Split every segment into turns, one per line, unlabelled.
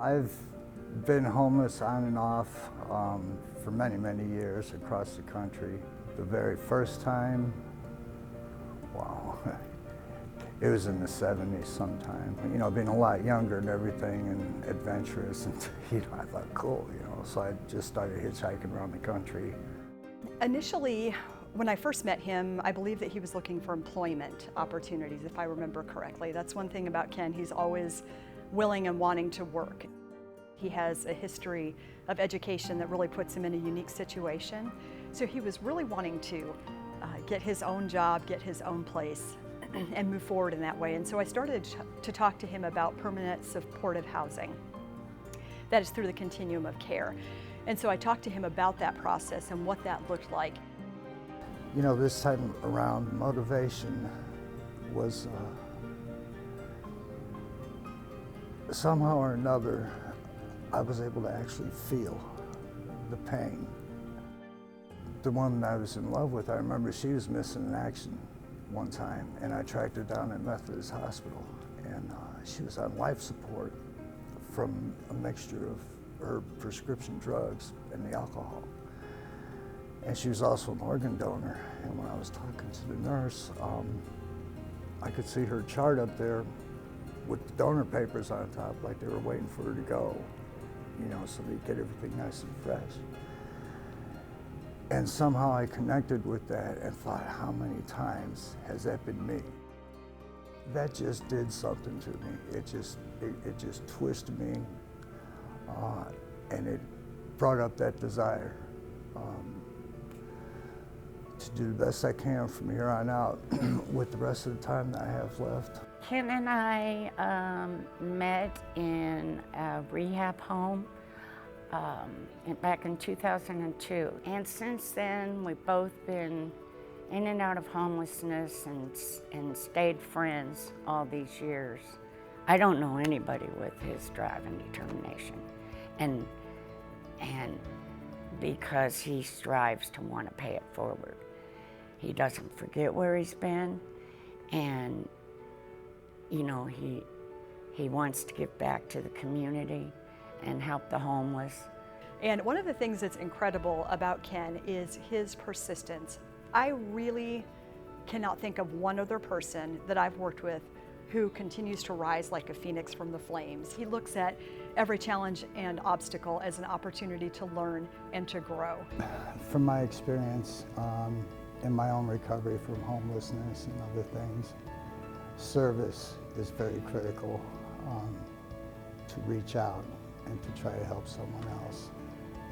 I've been homeless on and off for many, many years across the country. The very first time, wow, it was in the 70s sometime. You know, being a lot younger and everything and adventurous, and I thought, cool, so I just started hitchhiking around the country.
Initially, when I first met him, I believe that he was looking for employment opportunities, if I remember correctly. That's one thing about Ken, he's always willing and wanting to work. He has a history of education that really puts him in a unique situation. So he was really wanting to get his own job, get his own place, and move forward in that way. And so I started to talk to him about permanent supportive housing. That is through the continuum of care. And so I talked to him about that process and what that looked like.
You know, this time around, motivation was somehow or another, I was able to actually feel the pain. The woman I was in love with, I remember she was missing in action one time, and I tracked her down at Methodist Hospital, and she was on life support from a mixture of her prescription drugs and the alcohol. And she was also an organ donor, and when I was talking to the nurse, I could see her chart up there with the donor papers on top, like they were waiting for her to go, so they get everything nice and fresh. And somehow I connected with that and thought, how many times has that been me? That just did something to me. It just twisted me, and it brought up that desire to do the best I can from here on out with the rest of the time that I have left.
Ken and I met in a rehab home back in 2002. And since then, we've both been in and out of homelessness and stayed friends all these years. I don't know anybody with his drive and determination. And because he strives to want to pay it forward. He doesn't forget where he's been, and he wants to give back to the community and help the homeless.
And one of the things that's incredible about Ken is his persistence. I really cannot think of one other person that I've worked with who continues to rise like a phoenix from the flames. He looks at every challenge and obstacle as an opportunity to learn and to grow.
From my experience in my own recovery from homelessness and other things, service is very critical to reach out and to try to help someone else.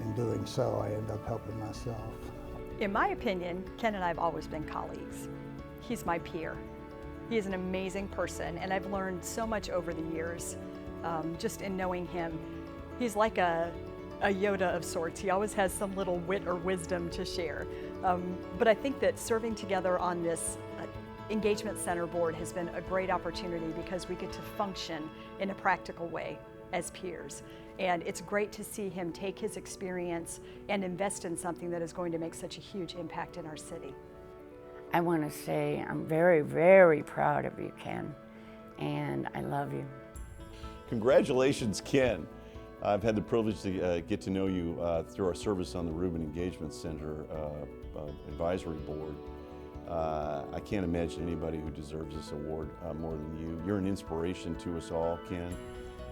In doing so, I end up helping myself.
In my opinion, Ken and I have always been colleagues. He's my peer. He is an amazing person, and I've learned so much over the years just in knowing him. He's like a Yoda of sorts. He always has some little wit or wisdom to share. But I think that serving together on this engagement center board has been a great opportunity because we get to function in a practical way as peers. And it's great to see him take his experience and invest in something that is going to make such a huge impact in our city.
I want to say I'm very, very proud of you, Ken, and I love you.
Congratulations, Ken. I've had the privilege to get to know you through our service on the Reuben Engagement Center Advisory Board. I can't imagine anybody who deserves this award more than you. You're an inspiration to us all, Ken.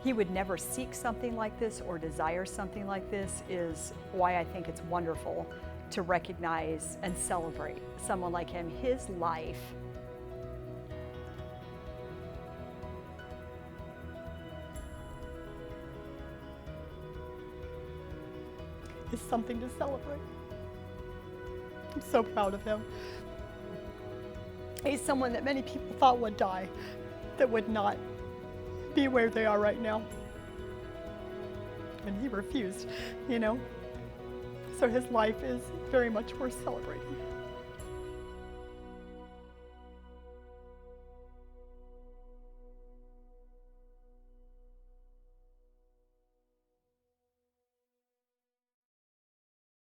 He would never seek something like this or desire something like this is why I think it's wonderful to recognize and celebrate someone like him. His life is something to celebrate. I'm so proud of him. He's someone that many people thought would die, that would not be where they are right now. And he refused, So his life is very much worth celebrating.